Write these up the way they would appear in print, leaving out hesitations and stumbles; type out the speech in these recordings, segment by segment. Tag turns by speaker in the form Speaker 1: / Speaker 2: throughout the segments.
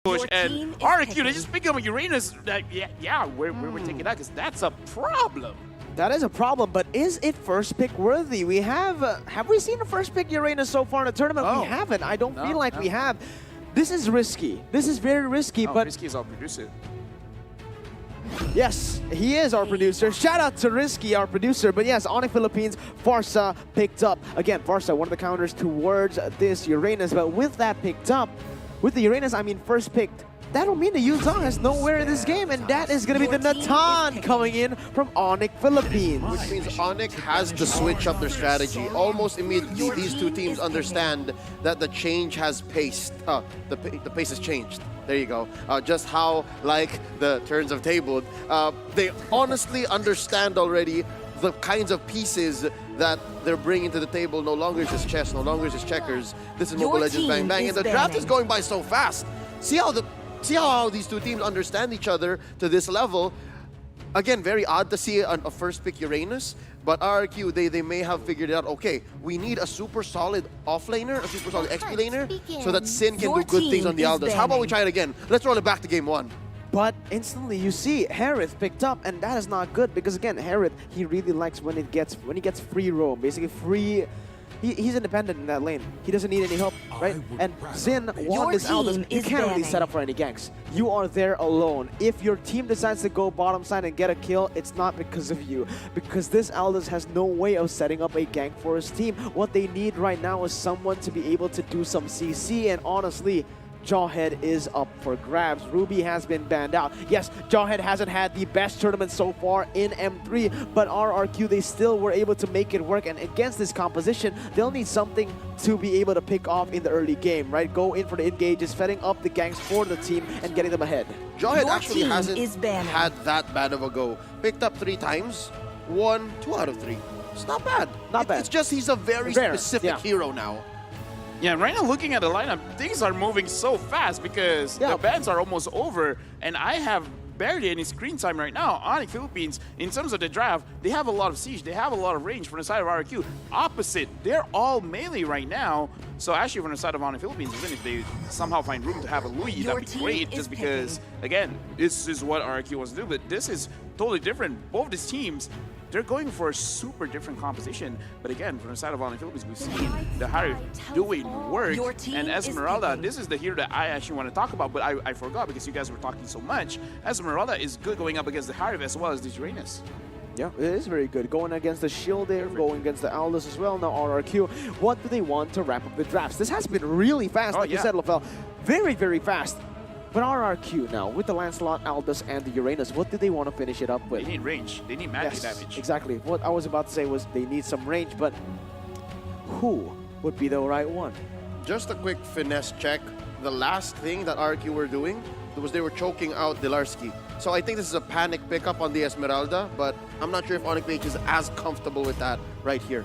Speaker 1: push, and RRQ, they just pick up Uranus. We're taking that because that's a problem.
Speaker 2: That is a problem, but is it first pick worthy? We have we seen a first pick Uranus so far in the tournament?
Speaker 1: Oh.
Speaker 2: We haven't. I don't feel like we have. This is risky. This is very risky, but
Speaker 1: Risky is our producer.
Speaker 2: yes, he is our producer. Shout out to Risky, our producer. But yes, ONIC Philippines, Farsa picked up. Again, Farsa, one of the counters towards this Uranus. But with that picked up, with the Uranus, I mean first picked, that'll mean the Yuzong has nowhere in this game. And that is going to be the Natan coming in from ONIC Philippines.
Speaker 3: Which means ONIC has to switch up their strategy. Almost immediately, these two teams understand that the change has paced. The pace has changed. There you go. Just how, like the turns of table, they honestly understand already the kinds of pieces that they're bringing to the table. No longer just chess, no longer just checkers. This is Mobile Legends Bang Bang, and the draft is going by so fast. See how these two teams understand each other to this level. Again, very odd to see a first pick Uranus, but RRQ, they may have figured it out. Okay, we need a super solid offlaner, a super solid XP laner, so that Sin can do good things on the Aldous. How about we try it again? Let's roll it back to game one.
Speaker 2: But instantly you see Harith picked up, and that is not good because again, Harith, he really likes when he gets free roam, basically free. He's independent in that lane. He doesn't need any help, right? And Sin won this Aldous. You can't really set up for any ganks. You are there alone. If your team decides to go bottom side and get a kill, it's not because of you. Because this Aldous has no way of setting up a gank for his team. What they need right now is someone to be able to do some CC, and honestly, Jawhead is up for grabs. Ruby has been banned out. Yes, Jawhead hasn't had the best tournament so far in M3, but RRQ, they still were able to make it work, and against this composition, they'll need something to be able to pick off in the early game, right? Go in for the engages, setting up the ganks for the team, and getting them ahead.
Speaker 3: Jawhead actually hasn't had that bad of a go. Picked up 3 times, won 2 out of 3. It's not bad. Not bad. It's just he's a very specific hero now.
Speaker 1: Yeah, right now looking at the lineup, things are moving so fast because the bans are almost over, and I have barely any screen time right now. ONIC Philippines, in terms of the draft, they have a lot of siege, they have a lot of range from the side of RRQ. Opposite, they're all melee right now. So actually from the side of ONIC Philippines, even if they somehow find room to have a Louis, that'd be great, just because, again, this is what RRQ wants to do, but this is totally different. Both these teams, they're going for a super different composition. But again, from the side of ONIC Philippines, we've seen the Harry doing work. And Esmeralda, this is the hero that I actually want to talk about, but I forgot because you guys were talking so much. Esmeralda is good going up against the Harry as well as this Uranus.
Speaker 2: Yeah, it is very good. Going against the Shield there, going against the Aldous as well. Now RRQ, what do they want to wrap up the drafts? This has been really fast, like you said, LaFell. Very, very fast. But RRQ now, with the Lancelot, Aldous, and the Uranus, what do they want to finish it up with?
Speaker 1: They need range. They need magic damage.
Speaker 2: Exactly. What I was about to say was they need some range, but who would be the right one?
Speaker 3: Just a quick finesse check. The last thing that RRQ were doing was they were choking out Dilarsky. So I think this is a panic pickup on the Esmeralda, but I'm not sure if ONIC Page is as comfortable with that right here.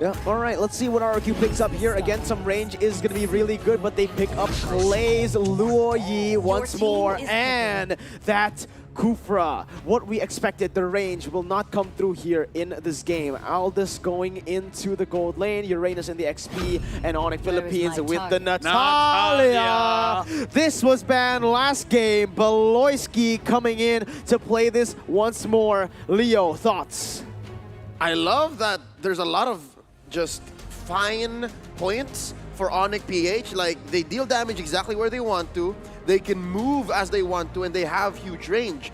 Speaker 2: Yeah, all right, let's see what RRQ picks up here. Again, some range is going to be really good, but they pick up Clay's Luo Yi once more, and that Kufra. What we expected, the range will not come through here in this game. Aldous going into the gold lane, Uranus in the XP, and ONIC Philippines with the Natalia. This was banned last game. Beloyski coming in to play this once more. Leo, thoughts?
Speaker 3: I love that there's a lot of just fine points for ONIC PH. Like, they deal damage exactly where they want to, they can move as they want to, and they have huge range.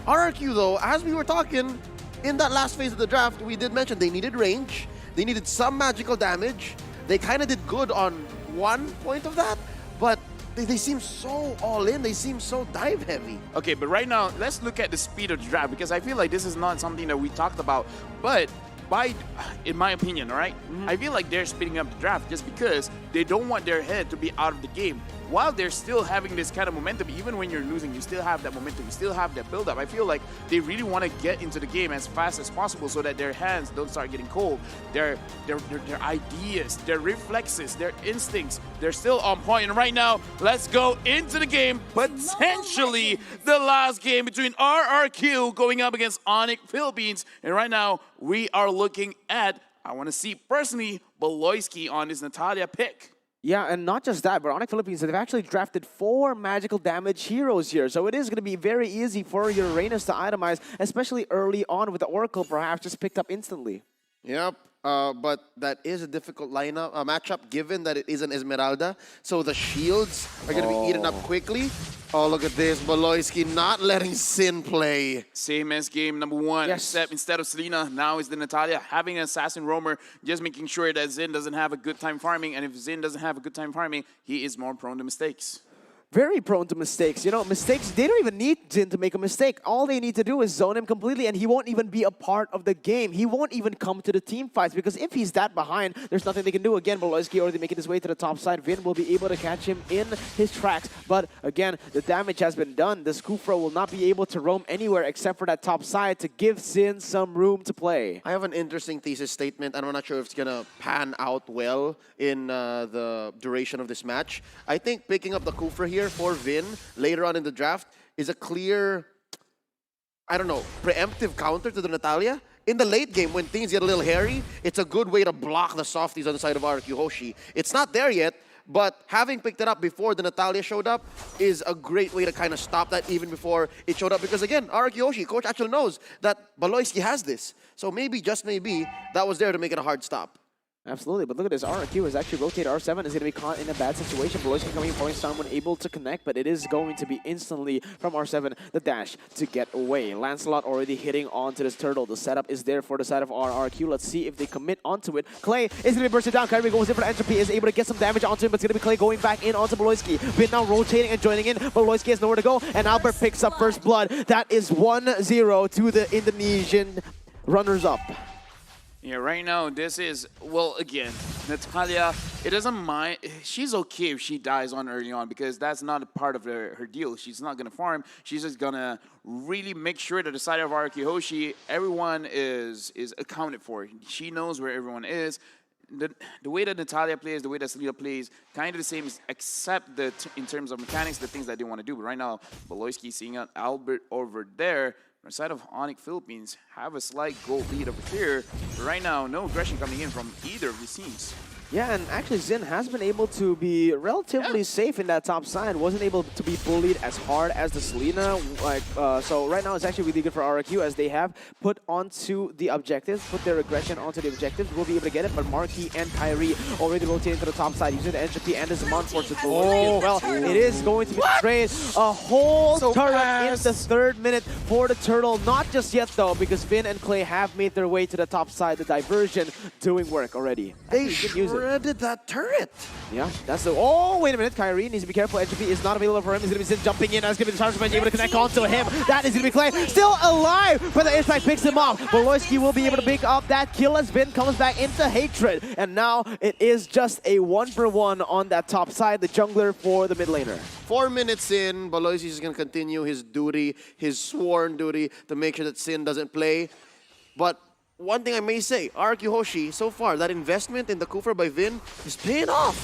Speaker 3: RRQ though, as we were talking in that last phase of the draft, we did mention they needed range, they needed some magical damage. They kind of did good on one point of that, but they seem so all in, they seem so dive heavy.
Speaker 1: Okay, but right now, let's look at the speed of the draft, because I feel like this is not something that we talked about, but in my opinion, all right, I feel like they're speeding up the draft just because they don't want their head to be out of the game. While they're still having this kind of momentum, even when you're losing, you still have that momentum, you still have that build-up. I feel like they really want to get into the game as fast as possible so that their hands don't start getting cold. Their ideas, their reflexes, their instincts, they're still on point. And right now, let's go into the game. Potentially the last game between RRQ going up against ONIC Philippines. And right now, we are looking at, I want to see personally, Beloyski on this Natalia pick.
Speaker 2: Yeah, and not just that, but ONIC Philippines, they've actually drafted 4 magical damage heroes here. So it is going to be very easy for your Reynas to itemize, especially early on with the Oracle perhaps just picked up instantly.
Speaker 3: Yep. But that is a difficult lineup matchup given that it is an Esmeralda. So the shields are going to be eaten up quickly. Oh, look at this. Baloyski not letting Sin play.
Speaker 1: Same as game number 1,
Speaker 2: Yes.
Speaker 1: except instead of Selena, now is the Natalia having an assassin roamer, just making sure that Zin doesn't have a good time farming. And if Zin doesn't have a good time farming, he is more prone to mistakes.
Speaker 2: Very prone to mistakes. You know, mistakes, they don't even need Jin to make a mistake. All they need to do is zone him completely and he won't even be a part of the game. He won't even come to the team fights because if he's that behind, there's nothing they can do. Again, Baloyski already making his way to the top side. Vin will be able to catch him in his tracks. But again, the damage has been done. The Scoofro will not be able to roam anywhere except for that top side to give Sin some room to play.
Speaker 3: I have an interesting thesis statement, and I'm not sure if it's going to pan out well in the duration of this match. I think picking up the Kufra here for Vin later on in the draft is a clear, I don't know, preemptive counter to the Natalia. In the late game, when things get a little hairy, it's a good way to block the softies on the side of RRQ Hoshi. It's not there yet, but having picked it up before the Natalia showed up is a great way to kind of stop that even before it showed up. Because again, RRQ Hoshi, coach actually knows that Baloyski has this. So maybe, just maybe, that was there to make it a hard stop.
Speaker 2: Absolutely, but look at this. RRQ has actually rotated. R7 is going to be caught in a bad situation. Baloyski coming in, falling down when able to connect, but it is going to be instantly from R7 the dash to get away. Lancelot already hitting onto this turtle. The setup is there for the side of RRQ. Let's see if they commit onto it. Clay is going to be bursted down. Kyrie goes in for the entropy, is able to get some damage onto him, but it's going to be Clay going back in onto Baloyski. Vin now rotating and joining in. Baloyski has nowhere to go, and Albert picks up first blood. That is 1-0 to the Indonesian runners-up.
Speaker 1: Yeah, right now, this is, well, again, Natalia, it doesn't mind. She's okay if she dies on early on because that's not a part of her deal. She's not going to farm. She's just going to really make sure that the side of RRQ Hoshi, everyone is accounted for. She knows where everyone is. The way that Natalia plays, the way that Selena plays, kind of the same, except that in terms of mechanics, the things that they want to do. But right now, Baloyski seeing out Albert over there. On the side of ONIC Philippines, have a slight goal lead over here. But right now, no aggression coming in from either of these teams.
Speaker 2: Yeah, and actually Zin has been able to be relatively safe in that top side. Wasn't able to be bullied as hard as the Selena. So right now it's actually really good for RRQ as they have put onto the objectives, put their aggression onto the objectives. We'll be able to get it, but Marquis and Kyrie already rotating to the top side using the entropy and the Zaman Force. Oh, well, it is going to be straight. A whole turret in the 3rd minute for the Turtle. Not just yet though, because Vin and Clay have made their way to the top side. The diversion doing work already.
Speaker 3: They shredded that turret.
Speaker 2: Yeah, that's the... Oh, wait a minute. Kyrie needs to be careful. Entropy is not available for him. He's going to be jumping in. That's going to be the Charge able to connect onto him. That is going to be Clay. Still alive, but the impact picks him off. Baloyski will be able to pick up that kill as Vin comes back into Hatred. And now it is just a 1-for-1 on that top side. The jungler for the mid laner.
Speaker 3: 4 minutes in, Baloyski is going to continue his duty, his sworn duty, to make sure that Sin doesn't play. But one thing I may say, RRQ Hoshi, so far, that investment in the Kufra by Vin is paying off.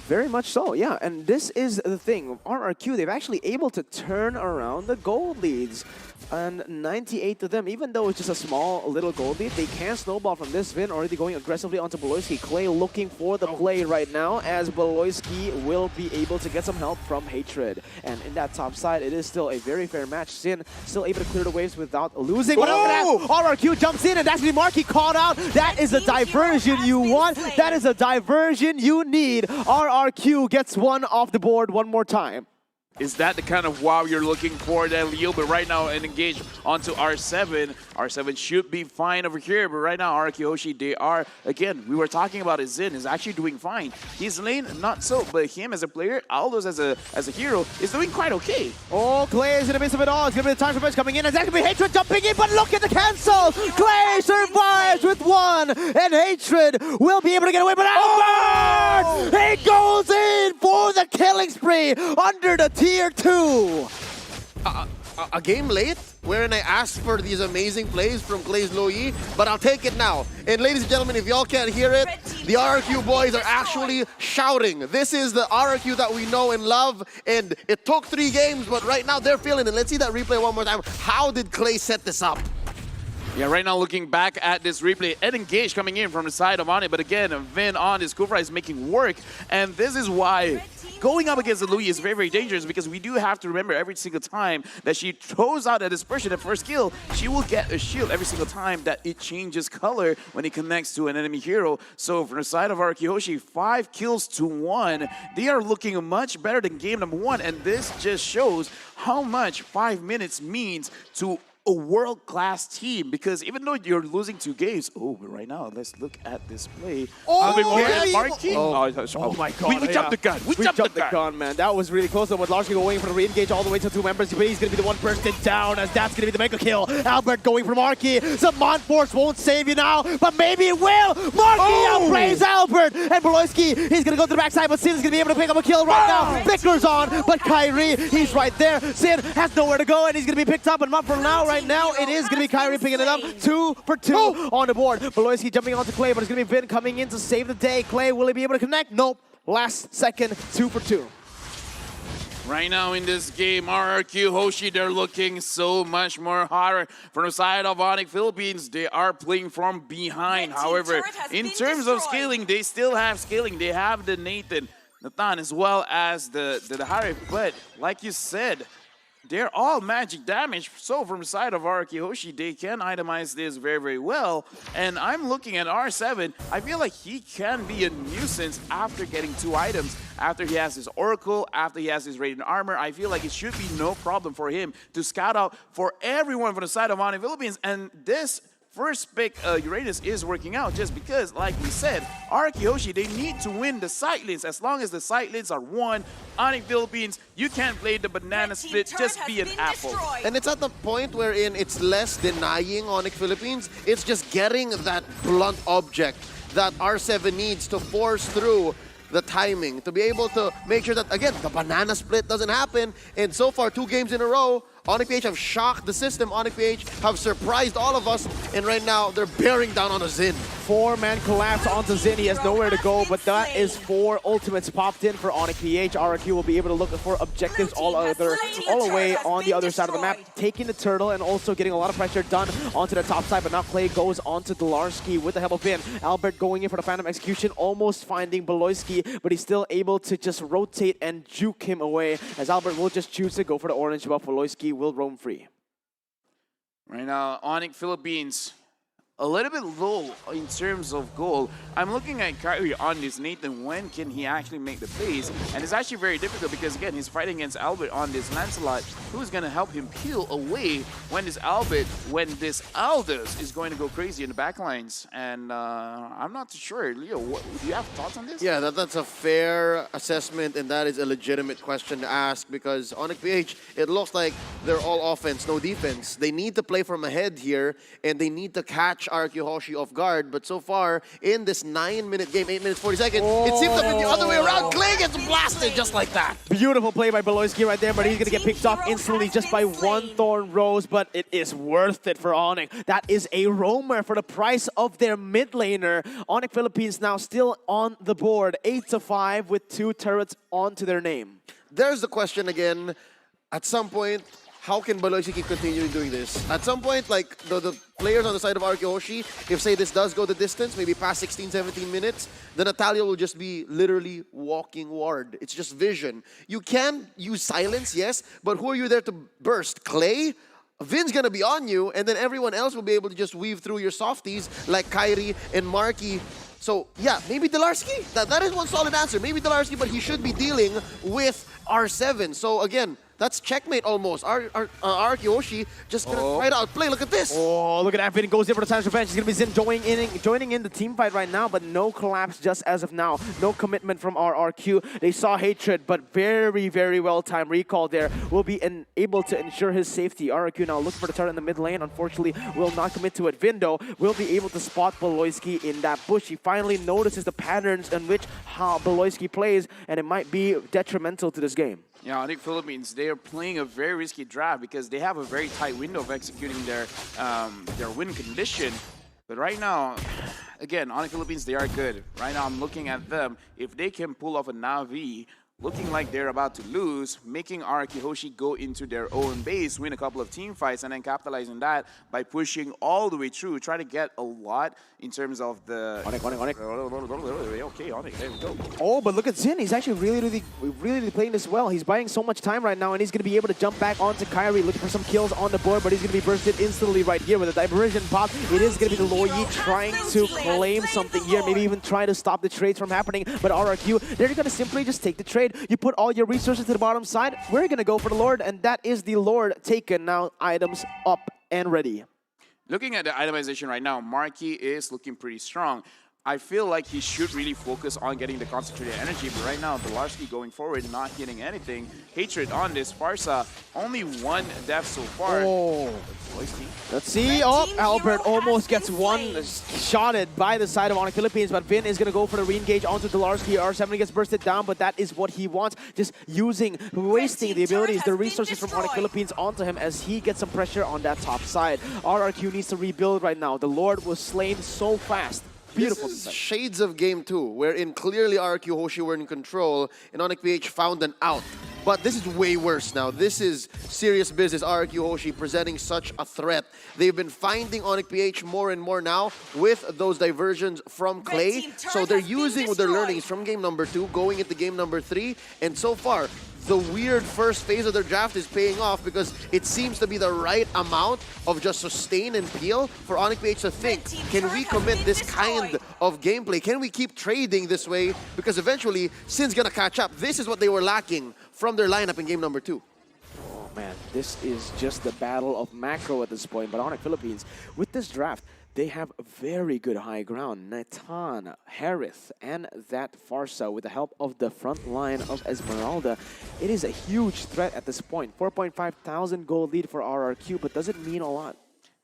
Speaker 2: Very much so, yeah. And this is the thing. RRQ, they've actually able to turn around the gold leads. And 98 to them, even though it's just a small little gold lead, they can snowball from this. Vin already going aggressively onto Baloyski. Clay looking for the play right now as Baloyski will be able to get some help from Hatred. And in that top side, it is still a very fair match. Sin still able to clear the waves without losing. But after that, RRQ jumps in and that's the Marquis called out. That is a diversion you want. That is a diversion you need. RRQ gets one off the board one more time.
Speaker 1: Is that the kind of wow you're looking for, that Leo? But right now, and engage onto R7. R7 should be fine over here, but right now, RRQ Hoshi, they are, again, we were talking about his Zin is actually doing fine. His lane, not so, but him as a player, Aldos as a hero, is doing quite okay.
Speaker 2: Oh, Clay is in the midst of it all. It's going to be the time for Bench coming in, and that's going to be Hatred jumping in, but look at the cancel! Clay survives with 1, and Hatred will be able to get away, but Albert! He goes in for the killing spree under the Tier 2.
Speaker 3: A game late, wherein I asked for these amazing plays from Clay's Loyi, but I'll take it now. And ladies and gentlemen, if y'all can't hear it, the RRQ boys are actually shouting. This is the RRQ that we know and love, and it took 3 games, but right now they're feeling it. Let's see that replay one more time. How did Clay set this up?
Speaker 1: Yeah, right now looking back at this replay, Ed Engage coming in from the side of ONIC, but again, Vin on his Kufra is making work, and this is why going up against the Louis is very, very dangerous, because we do have to remember every single time that she throws out a dispersion at first kill, she will get a shield every single time that it changes color when it connects to an enemy hero. So from the side of RRQ, 5 kills to 1, they are looking much better than game number 1, and this just shows how much 5 minutes means to a world-class team, because even though you're losing 2 games, right now, let's look at this play. Marky.
Speaker 2: Oh my god.
Speaker 1: We jumped the gun. We jumped the gun,
Speaker 2: man. That was really close. With Larski going for the re-engage all the way to 2 members. But he's going to be the one bursting down, as that's going to be the mega kill. Albert going for Marky. The Mon Force won't save you now, but maybe it will. Marky outplays Albert. And Beloyski, he's going to go to the backside, but Sin's going to be able to pick up a kill right now. Victor's on, but Kyrie, he's right there. Sin has nowhere to go, and he's going to be picked up. And not for now, right now, it is going to be Kyrie picking it up. 2 for 2 on the board. Beloyski jumping onto Clay, but it's going to be Vin coming in to save the day. Clay, will he be able to connect? Nope. Last second, 2 for 2.
Speaker 1: Right now in this game, RRQ, Hoshi, they're looking so much more harder. From the side of ONIC Philippines, they are playing from behind. However, in terms of scaling, they still have scaling. They have the Nathan, as well as the Harry. But like you said, they're all magic damage. So from the side of RRQ Hoshi, they can itemize this very, very well. And I'm looking at R7. I feel like he can be a nuisance after getting 2 items. After he has his Oracle, after he has his Radiant Armor, I feel like it should be no problem for him to scout out for everyone from the side of ONIC Philippines. And this first pick, Uranus, is working out just because, like we said, RRQ Hoshi, they need to win the side lanes. As long as the side lanes are won, ONIC Philippines, you can't play the banana split, just be an apple.
Speaker 3: And it's at the point wherein it's less denying ONIC Philippines, it's just getting that blunt object that R7 needs to force through the timing, to be able to make sure that, again, the banana split doesn't happen. And so far, 2 games in a row, ONIC PH have shocked the system. ONIC PH have surprised all of us. And right now, they're bearing down on a Xin.
Speaker 2: 4-man collapse onto Xin. He has nowhere to go, but that is 4 ultimates popped in for ONIC PH. RRQ will be able to look for objectives all the way on the other side of the map, taking the turtle and also getting a lot of pressure done onto the top side. But now Clay goes onto Delarski with the help of Vin. Albert going in for the Phantom Execution, almost finding Beloyski, but he's still able to just rotate and juke him away, as Albert will just choose to go for the orange buff. Beloyski will roam free.
Speaker 1: Right now, ONIC Philippines, a little bit low in terms of goal. I'm looking at Kyrie on this Nathan. When can he actually make the plays? And it's actually very difficult because, again, he's fighting against Albert on this Lancelot, who's going to help him peel away when this Aldous is going to go crazy in the backlines. And I'm not too sure. Leo, do you have thoughts on this?
Speaker 3: Yeah, that's a fair assessment, and that is a legitimate question to ask, because ONIC PH, it looks like they're all offense, no defense. They need to play from ahead here, and they need to catch RRQ Hoshi off guard. But so far, in this 9-minute game, 8 minutes, 40 seconds, it seems to be the other way around. Clay gets blasted just like that.
Speaker 2: Beautiful play by Beloyski right there, but he's going to get picked off instantly just by 1 Thorn Rose, but it is worth it for ONIC. That is a roamer for the price of their mid laner. ONIC Philippines now still on the board, 8-5 with 2 turrets onto their name.
Speaker 3: There's the question again. At some point, how can Beloyski keep continuing doing this? At some point, like the players on the side of RRQ Hoshi, if say this does go the distance, maybe past 16, 17 minutes, then Natalia will just be literally walking ward. It's just vision. You can use silence, yes, but who are you there to burst? Clay? Vin's gonna be on you, and then everyone else will be able to just weave through your softies like Kyrie and Marky. So yeah, maybe Delarski. That is one solid answer. Maybe Delarski, but he should be dealing with R7. So again, that's checkmate almost. RRQ Hoshi just gonna try to outplay. Look at this.
Speaker 2: Oh, look at that. Vin goes in for the Sands Revenge. He's gonna be Xin joining in the team fight right now, but no collapse just as of now. No commitment from RRQ. They saw hatred, but very, very well-timed recall there will be able to ensure his safety. RRQ now looking for the turret in the mid lane. Unfortunately, will not commit to it. Vindo will be able to spot Beloyski in that bush. He finally notices the patterns in which how Beloyski plays, and it might be detrimental to this game.
Speaker 1: Yeah, ONIC Philippines, they are playing a very risky draft because they have a very tight window of executing their win condition. But right now, again, ONIC Philippines, they are good. Right now, I'm looking at them. If they can pull off a Na'Vi looking like they're about to lose, making RRQ Hoshi go into their own base, win a couple of team fights, and then capitalize on that by pushing all the way through, try to get a lot in terms of the...
Speaker 2: ONIC.
Speaker 1: Okay, ONIC, there we go.
Speaker 2: Oh, but look at Zin. He's actually really playing this well. He's buying so much time right now, and he's going to be able to jump back onto Kyrie, looking for some kills on the board, but he's going to be bursted instantly right here with a diversion pop. It is going to be the Lo Yi trying to claim something here, maybe even try to stop the trades from happening, but RRQ, they're going to simply just take the trade. You put all your resources to the bottom side, we're going to go for the Lord, and that is the Lord taken. Now, items up and ready.
Speaker 1: Looking at the itemization right now, Marky is looking pretty strong. I feel like he should really focus on getting the concentrated energy, but right now, Belarski going forward, not hitting anything. Hatred on this Farsa, only one death so far.
Speaker 2: Oh, let's see. Oh, Albert almost gets one shotted by the side of ONIC Philippines, but Vin is going to go for the re-engage onto Delarski. R7 gets bursted down, but that is what he wants. Just wasting the abilities, the resources from ONIC Philippines onto him as he gets some pressure on that top side. RRQ needs to rebuild right now. The Lord was slain so fast. Beautiful.
Speaker 3: This is shades of game 2, wherein clearly RRQ Hoshi were in control and ONIC PH found an out. But this is way worse now. This is serious business. RRQ Hoshi presenting such a threat. They've been finding ONIC PH more and more now with those diversions from Clay. So they're using their learnings from game number 2, going into game number 3. And so far, the weird first phase of their draft is paying off because it seems to be the right amount of just sustain and peel for ONIC PH to think, can we commit this kind of gameplay? Can we keep trading this way? Because eventually, Sin's gonna catch up. This is what they were lacking from their lineup in game number 2.
Speaker 2: Oh man, this is just the battle of macro at this point. But ONIC Philippines, with this draft, they have very good high ground. Natan, Harith, and that Farsa with the help of the front line of Esmeralda. It is a huge threat at this point. 4.5 thousand gold lead for RRQ, but does it mean a lot?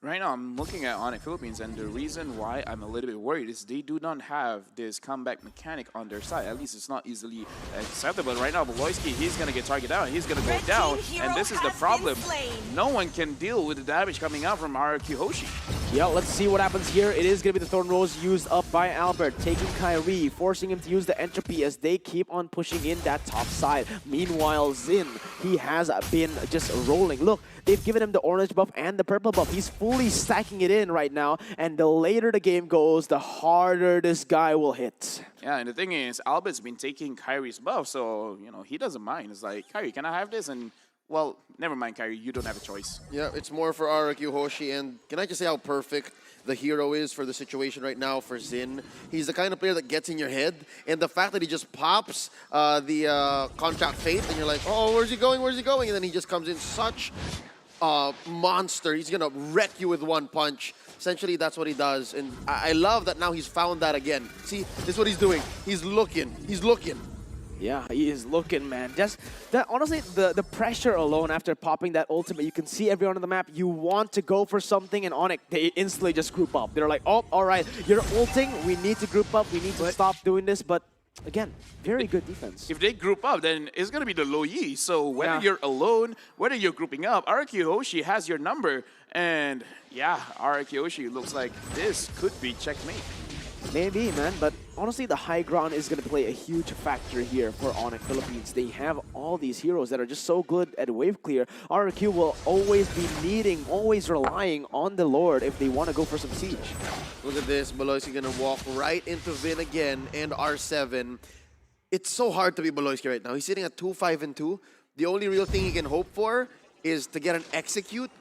Speaker 1: Right now, I'm looking at ONIC Philippines, and the reason why I'm a little bit worried is they do not have this comeback mechanic on their side. At least it's not easily acceptable. Right now, Beloyski, he's going to get targeted out, he's going to go down, and this is the problem. No one can deal with the damage coming out from RRQ Hoshi.
Speaker 2: Yeah, let's see what happens here. It is going to be the Thorn Rose used up by Albert, taking Kyrie, forcing him to use the entropy as they keep on pushing in that top side. Meanwhile, Zin, he has been just rolling. Look, they've given him the orange buff and the purple buff. He's fully stacking it in right now, and the later the game goes, the harder this guy will hit.
Speaker 1: Yeah, and the thing is, Albert's been taking Kyrie's buff, so, you know, he doesn't mind. It's like, Kyrie, can I have this? And, well, never mind, Kyrie, you don't have a choice.
Speaker 3: Yeah, it's more for RRQ Hoshi, and can I just say how perfect the hero is for the situation right now for Zin? He's the kind of player that gets in your head, and the fact that he just pops the Contract Fate, and you're like, oh, where's he going, where's he going? And then he just comes in such a monster. He's gonna wreck you with one punch. Essentially, that's what he does, and I love that now he's found that again. See, this is what he's doing. He's looking. He's looking.
Speaker 2: Yeah, he is looking, man. Just that, honestly, the pressure alone after popping that ultimate, you can see everyone on the map. You want to go for something, and ONIC, they instantly just group up. They're like, oh, all right, you're ulting. We need to group up. We need to stop doing this. But again, very good defense.
Speaker 1: If they group up, then it's going to be the Lo Yi. So whether you're alone, whether you're grouping up, RRQ Hoshi has your number. And yeah, RRQ Hoshi looks like this could be checkmate.
Speaker 2: Maybe, man, but honestly, the high ground is going to play a huge factor here for ONIC Philippines. They have all these heroes that are just so good at wave clear. RRQ will always be needing, always relying on the Lord if they want to go for some siege.
Speaker 3: Look at this. Beloyski going to walk right into Vin again and R7. It's so hard to be Beloyski right now. He's sitting at 2-5-2. The only real thing he can hope for is to get an execute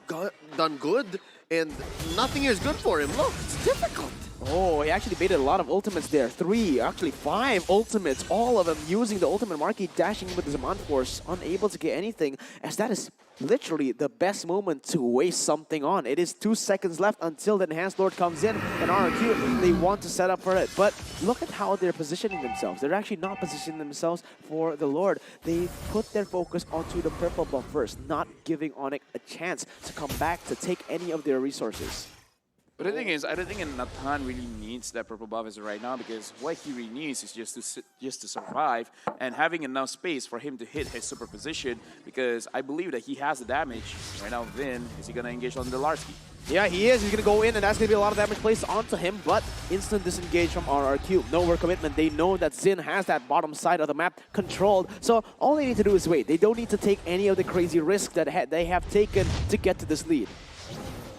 Speaker 3: done good, and nothing is good for him. Look, it's difficult.
Speaker 2: Oh, he actually baited a lot of ultimates there. 3, actually 5 ultimates. All of them using the ultimate marquee, dashing with his Zaman Force, unable to get anything, as that is literally the best moment to waste something on. It is 2 seconds left until the Enhanced Lord comes in, and RRQ, they want to set up for it. But look at how they're positioning themselves. They're actually not positioning themselves for the Lord. They put their focus onto the purple buff first, not giving ONIC a chance to come back to take any of their resources.
Speaker 1: But the thing is, I don't think Natan really needs that purple buff as of right now, because what he really needs is just to survive and having enough space for him to hit his superposition, because I believe that he has the damage. Right now, Vin, is he going to engage on Delarski?
Speaker 2: Yeah, he is. He's going to go in, and that's going to be a lot of damage placed onto him, but instant disengage from RRQ. Nowhere commitment. They know that Xin has that bottom side of the map controlled, so all they need to do is wait. They don't need to take any of the crazy risks that they have taken to get to this lead.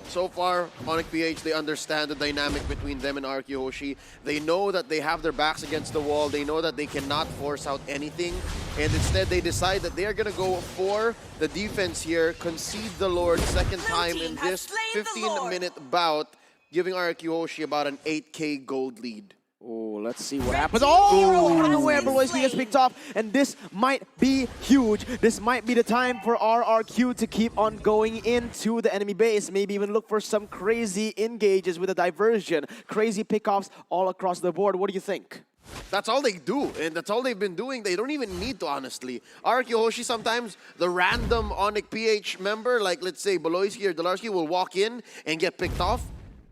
Speaker 3: So far, ONIC PH, they understand the dynamic between them and RRQ Hoshi. They know that they have their backs against the wall. They know that they cannot force out anything. And instead, they decide that they are going to go for the defense here, concede the Lord second time in this 15-minute bout, giving RRQ Hoshi about an 8K gold lead.
Speaker 2: Oh, let's see what happens. Oh, unaware, Beloyski gets picked off, and this might be huge. This might be the time for RRQ to keep on going into the enemy base. Maybe even look for some crazy engages with a diversion. Crazy pickoffs all across the board. What do you think?
Speaker 3: That's all they do, and that's all they've been doing. They don't even need to, honestly. RRQ Hoshi, sometimes the random ONIC PH member, like let's say Beloyski or Dolarski, will walk in and get picked off.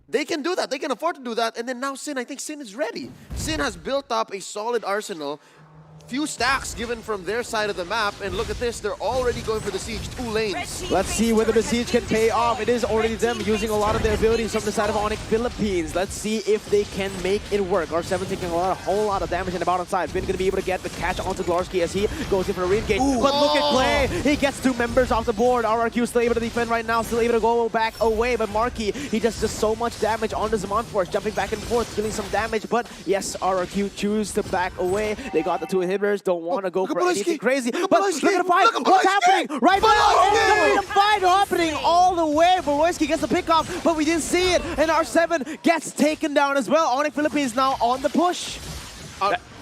Speaker 3: They can do that. They can afford to do that. And then now Sin, I think Sin is ready. Sin has built up a solid arsenal. Few stacks given from their side of the map, and look at this, they're already going for the siege, 2 lanes.
Speaker 2: Let's see whether the siege can pay off. It is already them using a lot of their abilities from the side of ONIC Philippines. Let's see if they can make it work. R7 taking a whole lot of damage in the bottom side. Finn gonna be able to get the catch onto Glorsky as he goes in for a re-engage. But look at Clay, he gets 2 members off the board. RRQ still able to defend right now, still able to go back away, but Marky, he does just so much damage on the Zaman Force, jumping back and forth, dealing some damage, but yes, RRQ choose to back away. They got the 2 inhibitors, don't want to go for anything crazy. But look at the fight. What's happening right now? The fight happening all the way. Beloyski gets the pick off, but we didn't see it. And R7 gets taken down as well. ONIC Philippines now on the push.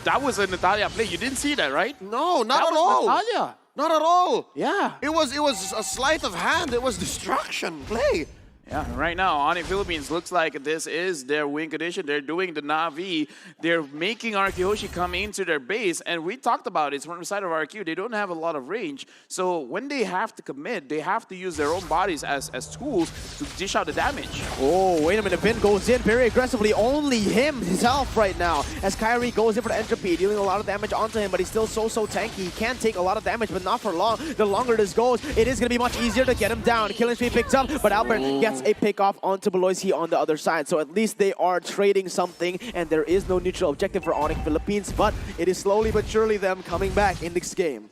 Speaker 1: That was a Natalia play. You didn't see that, right?
Speaker 3: No, not
Speaker 1: that
Speaker 3: at
Speaker 1: was
Speaker 3: all.
Speaker 1: Natalia.
Speaker 3: Not at all.
Speaker 2: Yeah.
Speaker 3: It was a sleight of hand. It was distraction play.
Speaker 1: Yeah, right now, ONIC Philippines looks like this is their win condition. They're doing the Na'Vi. They're making RRQ Hoshi come into their base. And we talked about it from the side of RRQ. They don't have a lot of range. So when they have to commit, they have to use their own bodies as tools to dish out the damage.
Speaker 2: Oh, wait a minute. Finn goes in very aggressively. Only himself right now. As Kyrie goes in for the entropy, dealing a lot of damage onto him. But he's still so tanky. He can take a lot of damage, but not for long. The longer this goes, it is going to be much easier to get him down. Killing Street picks up, but Albert gets a pick off onto Beloyski on the other side. So at least they are trading something, and there is no neutral objective for ONIC Philippines, but it is slowly but surely them coming back in this game.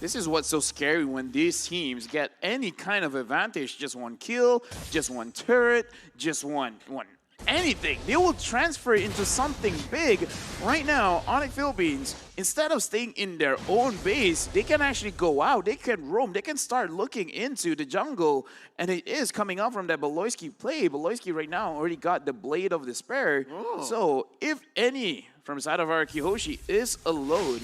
Speaker 1: This is what's so scary when these teams get any kind of advantage. Just one kill, just one turret, just one anything. They will transfer into something big. Right now, ONIC Philippines, instead of staying in their own base, they can actually go out, they can roam, they can start looking into the jungle, and it is coming up from that Beloyski play. Beloyski right now already got the Blade of Despair. So if any from the side of RRQ Hoshi is alone,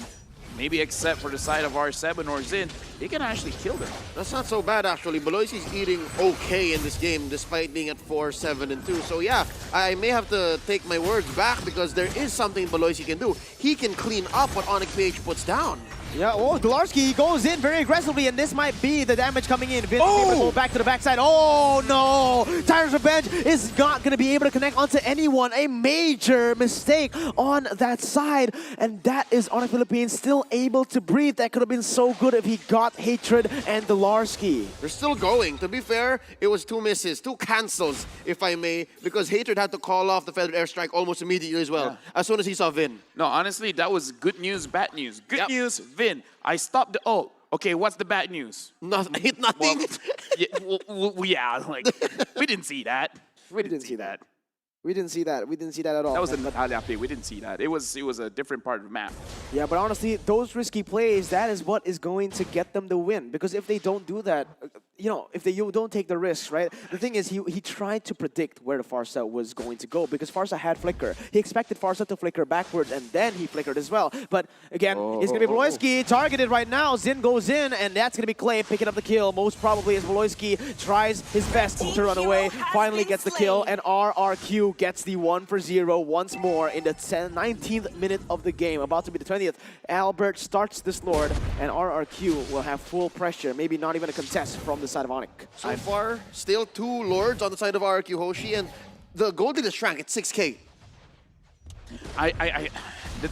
Speaker 1: maybe except for the side of R7 or Xin, they can actually kill them. That's
Speaker 3: not so bad, actually. Beloyski's eating okay in this game, despite being at 4, 7, and 2. So yeah, I may have to take my words back, because there is something Beloyski can do. He can clean up what ONIC PH puts down.
Speaker 2: Yeah, oh, Dolarski goes in very aggressively, and this might be the damage coming in. Vince able to go back to the backside. Oh, no! Tyrant's Revenge is not going to be able to connect onto anyone. A major mistake on that side, and that is ONIC Philippines still able to breathe. That could have been so good if he got Hatred and Dolarski.
Speaker 3: They're still going. To be fair, it was 2 misses, 2 cancels, if I may, because Hatred had to call off the Feathered Airstrike almost immediately as well, as soon as he saw Vin.
Speaker 1: No, honestly, that was good news, bad news. Good news, Vin, I stopped the ult. Okay, what's the bad news?
Speaker 3: Nothing.
Speaker 1: Yeah, like, we didn't see that. We didn't see that.
Speaker 2: We didn't see that. We didn't see that at all.
Speaker 1: That was a Natalia play. We didn't see that. It was a different part of the map.
Speaker 2: Yeah, but honestly, those risky plays, that is what is going to get them the win. Because if they don't do that, you know, if you don't take the risks, right? The thing is, he tried to predict where the Farsa was going to go, because Farsa had Flicker. He expected Farsa to flicker backwards, and then he flickered as well. But again, it's going to be Beloyski targeted right now. Xin goes in, and that's going to be Clay picking up the kill. Most probably as Beloyski tries his best to run away, finally gets the kill, and RRQ gets the 1-for-0 once more in the 19th minute of the game. About to be the 20th. Albert starts this Lord, and RRQ will have full pressure. Maybe not even a contest from the side of ONIC.
Speaker 3: So far, still 2 Lords on the side of RRQ Hoshi, and the gold lead is shrank at 6K.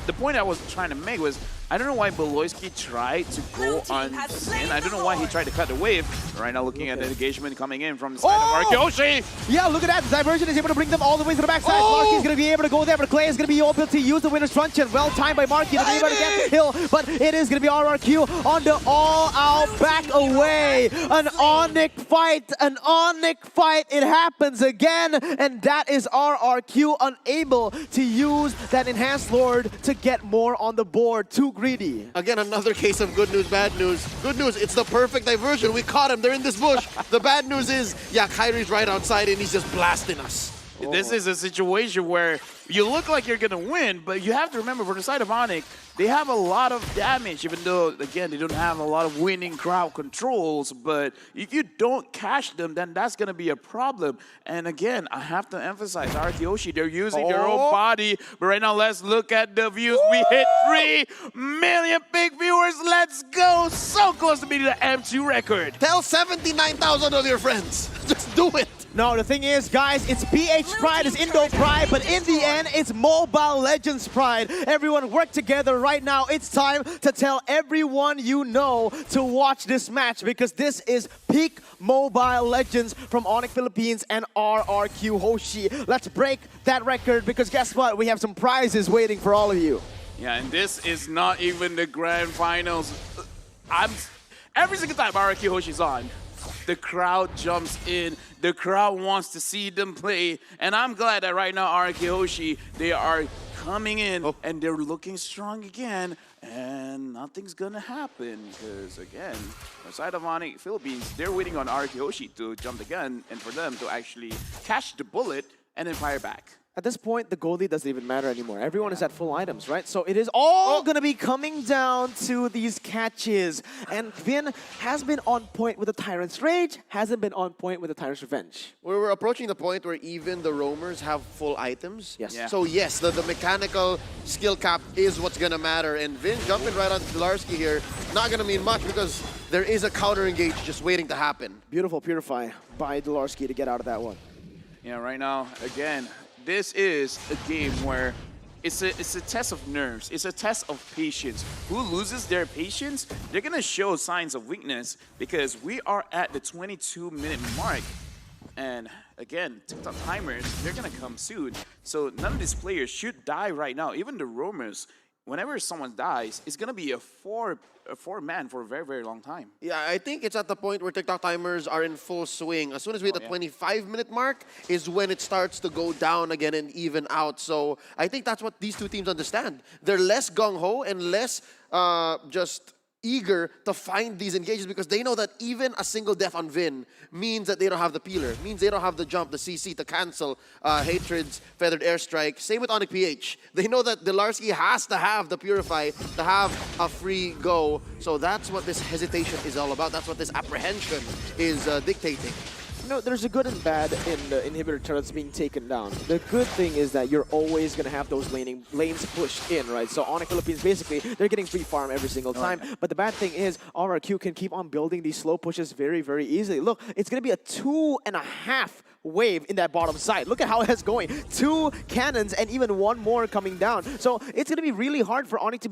Speaker 1: The point I was trying to make was I don't know why Beloyski tried to go on Sin. I don't know why he tried to cut the wave. Right now looking at the engagement coming in from the side of RRQ.
Speaker 2: Yeah, look at that. The diversion is able to bring them all the way to the backside. Marky is going to be able to go there, but Clay is going to be able to use the winner's truncheon. Well timed by Marky to be able to get the kill, but it is going to be RRQ on the all-out back away. An ONIC fight, It happens again, and that is RRQ unable to use that enhanced Lord to get more on the board. Too greedy.
Speaker 3: Again, another case of good news, bad news. Good news, it's the perfect diversion. We caught him. They're in this bush. The bad news is, yeah, Kyrie's right outside and he's just blasting us.
Speaker 1: This is a situation where you look like you're going to win, but you have to remember, for the side of ONIC, they have a lot of damage, even though, again, they don't have a lot of winning crowd controls. But if you don't catch them, then that's going to be a problem. And again, I have to emphasize, RRQ, they're using their own body. But right now, let's look at the views. We hit 3 million big viewers. Let's go. So close to beating the M2 record.
Speaker 3: Tell 79,000 of your friends. Just do it.
Speaker 2: No, the thing is, guys, it's PH Pride, it's Indo Pride, but in the end, it's Mobile Legends Pride. Everyone work together right now. It's time to tell everyone you know to watch this match, because this is peak Mobile Legends from ONIC Philippines and RRQ Hoshi. Let's break that record, because guess what? We have some prizes waiting for all of you.
Speaker 1: Yeah, and this is not even the grand finals. Every single time RRQ Hoshi's on, the crowd jumps in. The crowd wants to see them play. And I'm glad that right now, RRQ Hoshi, they are coming in and they're looking strong again. And nothing's going to happen because, again, outside of ONIC Philippines, they're waiting on RRQ Hoshi to jump the gun and for them to actually catch the bullet and then fire back.
Speaker 2: At this point, the goldie doesn't even matter anymore. Everyone is at full items, right? So it is all going to be coming down to these catches. And Vin has been on point with the Tyrant's Rage, hasn't been on point with the Tyrant's Revenge.
Speaker 3: We're approaching the point where even the roamers have full items.
Speaker 2: Yes.
Speaker 1: Yeah.
Speaker 3: So yes, the mechanical skill cap is what's going to matter. And Vin jumping right on Pilarski here, not going to mean much because there is a counter engage just waiting to happen.
Speaker 2: Beautiful Purify by Dolarski to get out of that one.
Speaker 1: Yeah, right now, again, this is a game where it's a test of nerves. It's a test of patience. Who loses their patience, they're going to show signs of weakness because we are at the 22-minute mark. And again, TikTok timers, they're going to come soon. So none of these players should die right now. Even the roamers, whenever someone dies, it's going to be a four-man for a very, very long time.
Speaker 3: Yeah, I think it's at the point where TikTok timers are in full swing. As soon as we hit the 25-minute mark is when it starts to go down again and even out. So I think that's what these two teams understand. They're less gung-ho and less just eager to find these engages because they know that even a single death on Vin means that they don't have the peeler, means they don't have the jump, the CC to cancel Hatred's Feathered Airstrike. Same with ONIC PH. They know that Dolarski has to have the Purify to have a free go. So that's what this hesitation is all about. That's what this apprehension is dictating.
Speaker 2: No, there's a good and bad in the inhibitor turrets being taken down. The good thing is that you're always going to have those lanes pushed in, right? So ONIC Philippines, basically, they're getting free farm every single time. But the bad thing is RRQ can keep on building these slow pushes very, very easily. Look, it's going to be a 2.5 wave in that bottom side. Look at how it's going. 2 cannons and even 1 more coming down. So it's going to be really hard for ONIC to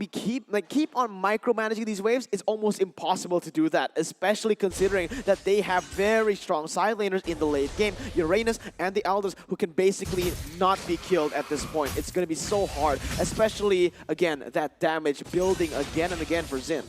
Speaker 2: keep on micromanaging these waves. It's almost impossible to do that, especially considering that they have very strong side laners in the late game. Uranus and the Aldous who can basically not be killed at this point. It's going to be so hard, especially, again, that damage building again and again for Xin.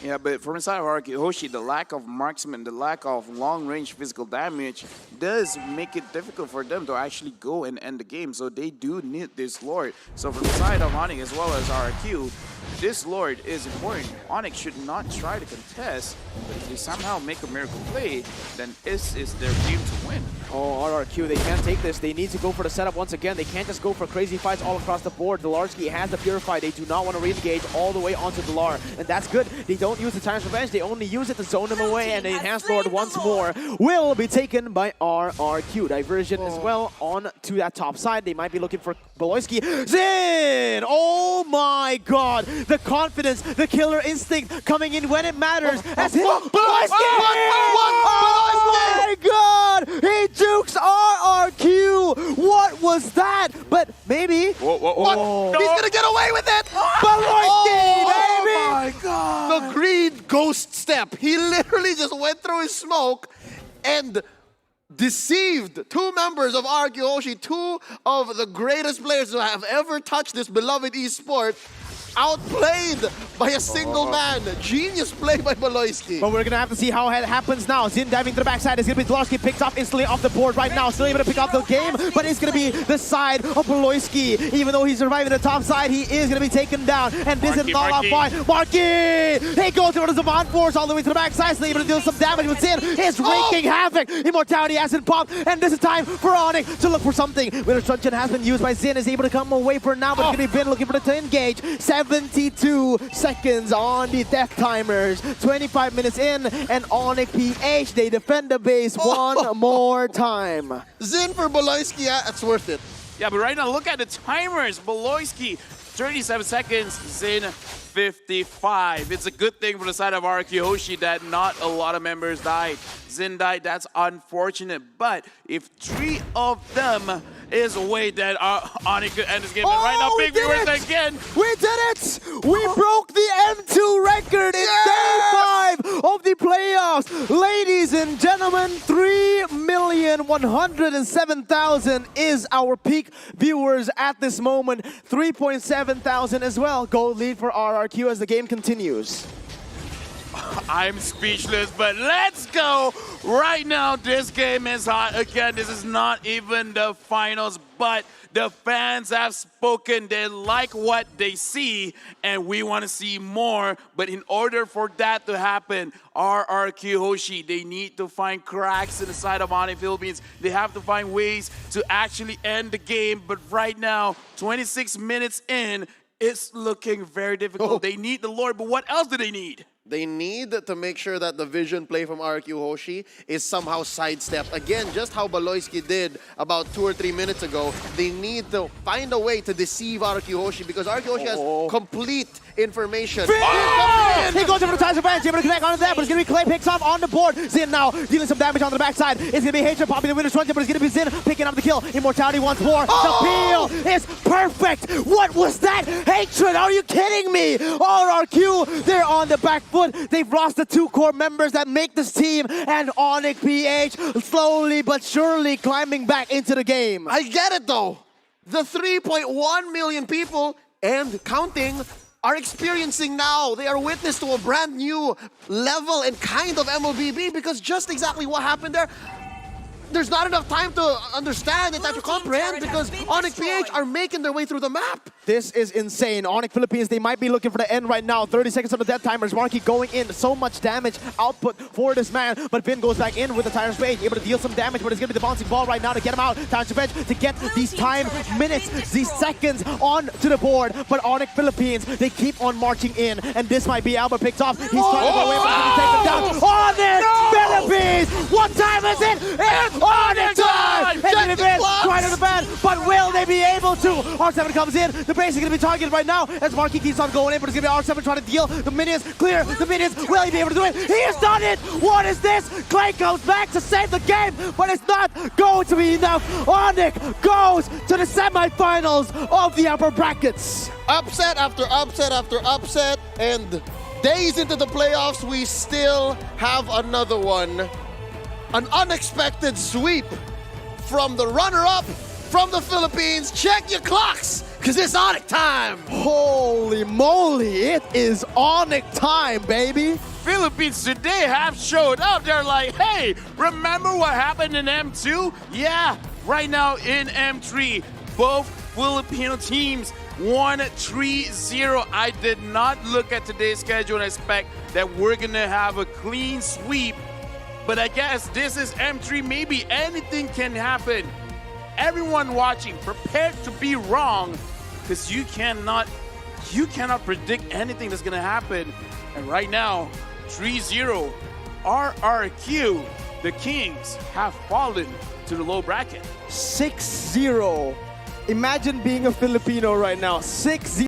Speaker 1: Yeah, but from inside of RRQ Hoshi, the lack of marksman, the lack of long-range physical damage does make it difficult for them to actually go and end the game. So they do need this Lord. So from the side of ONIC as well as RRQ, this Lord is important. ONIC should not try to contest, but if they somehow make a miracle play, then this is their game to win.
Speaker 2: Oh, RRQ, they can't take this. They need to go for the setup once again. They can't just go for crazy fights all across the board. Dolarski has the Purify. They do not want to re-engage all the way onto Dolar. And that's good. They don't use the Tyrant's Revenge. They only use it to zone him away. And the Enhanced Lord once more will be taken by RRQ. Diversion as well on to that top side. They might be looking for Beloyski. Xin! Oh my god! The confidence, the killer instinct coming in when it matters. As Beloyski! Oh my god! He jukes RRQ! What was that? But maybe...
Speaker 1: Whoa.
Speaker 3: He's gonna get away with it!
Speaker 2: Beloyski, baby!
Speaker 3: step. He literally just went through his smoke and deceived two members of RRQ Hoshi, two of the greatest players who have ever touched this beloved esport. Outplayed by a single man. Genius play by Baloyski.
Speaker 2: But we're gonna have to see how it happens now. Zin diving to the backside. It's gonna be Dlorsky picked up instantly off the board right now. Still able to pick up the game, but it's gonna be the side of Baloyski. Even though he's surviving the top side, he is gonna be taken down. And this is not a fight. Marky! He goes over to the Zaman Force all the way to the backside. Still able to deal some damage with Zin. Is wreaking havoc. Immortality hasn't popped. And this is time for ONIC to look for something. Winter Truncheon has been used by Zin. Is able to come away for now, but it's gonna be Vin looking for the to engage. 72 seconds on the death timers. 25 minutes in, and ONIC PH, they defend the base one more time.
Speaker 3: Zin for Baloyski, yeah, that's worth it.
Speaker 1: Yeah, but right now, look at the timers. Baloyski, 37 seconds. Zin, 55. It's a good thing for the side of RRQ Hoshi that not a lot of members died. Zin died, that's unfortunate. But if 3 of them is a way that ONIC could end this game. And right now, big viewers again.
Speaker 2: We did it! We broke the M2 record in day 5 of the playoffs. Ladies and gentlemen, 3,107,000 is our peak viewers at this moment. 3,700 as well. Gold lead for RRQ as the game continues.
Speaker 1: I'm speechless, but let's go. Right now, this game is hot. Again, this is not even the finals, but the fans have spoken. They like what they see, and we want to see more. But in order for that to happen, RRQ Hoshi, they need to find cracks in the side of ONIC Philippines. They have to find ways to actually end the game. But right now, 26 minutes in, it's looking very difficult. They need the Lord, but what else do they need?
Speaker 3: They need to make sure that the vision play from RRQ Hoshi is somehow sidestepped. Again, just how Baloyski did about 2 or 3 minutes ago. They need to find a way to deceive RRQ Hoshi because RRQ Hoshi has complete information.
Speaker 2: He goes over to Tyson Vance, able to connect onto that, but it's going to be Clay picks up on the board. Zin now dealing some damage on the backside. It's going to be Hatred popping the winner's run, but it's going to be Zin picking up the kill. Immortality once more. The peel is perfect. What was that? Hatred, are you kidding me? RRQ, they're on the back foot. They've lost the 2 core members that make this team, and ONIC PH slowly but surely climbing back into the game.
Speaker 3: I get it though. The 3.1 million people and counting are experiencing now. They are witness to a brand new level and kind of MLBB because just exactly what happened there. There's not enough time to understand and to comprehend because ONIC PH are making their way through the map.
Speaker 2: This is insane. ONIC Philippines, they might be looking for the end right now. 30 seconds on the death timers. Marky going in. So much damage output for this man. But Vin goes back in with the Tyrant's Rage, able to deal some damage, but it's going to be the bouncing ball right now to get him out. Tyrant's Revenge to get these time minutes, these seconds on to the board. But ONIC Philippines, they keep on marching in. And this might be Albert picked off. He's trying to go away, but he's going to take him down. ONIC Philippines! What time is it? It's ONIC time! It's going to be right on the band, but will they be able to? R7 comes in. The base is going to be targeted right now as Marky keeps on going in, but it's going to be R7 trying to deal the minions, clear the minions. Will he be able to do it? He has done it! What is this? Clay goes back to save the game, but it's not going to be enough. ONIC goes to the semifinals of the upper brackets.
Speaker 3: Upset after upset after upset, and days into the playoffs, we still have another one. An unexpected sweep from the runner-up from the Philippines. Check your clocks, because it's ONIC time.
Speaker 2: Holy moly, it is ONIC time, baby.
Speaker 1: Philippines today have showed up. They're like, hey, remember what happened in M2? Yeah, right now in M3, both Filipino teams won 3-0. I did not look at today's schedule and expect that we're going to have a clean sweep. But I guess this is M3. Maybe anything can happen. Everyone watching, prepare to be wrong, because you cannot predict anything that's gonna happen. And right now, 3-0, RRQ, the Kings have fallen to the low bracket.
Speaker 2: 6-0. Imagine being a Filipino right now. 6-0.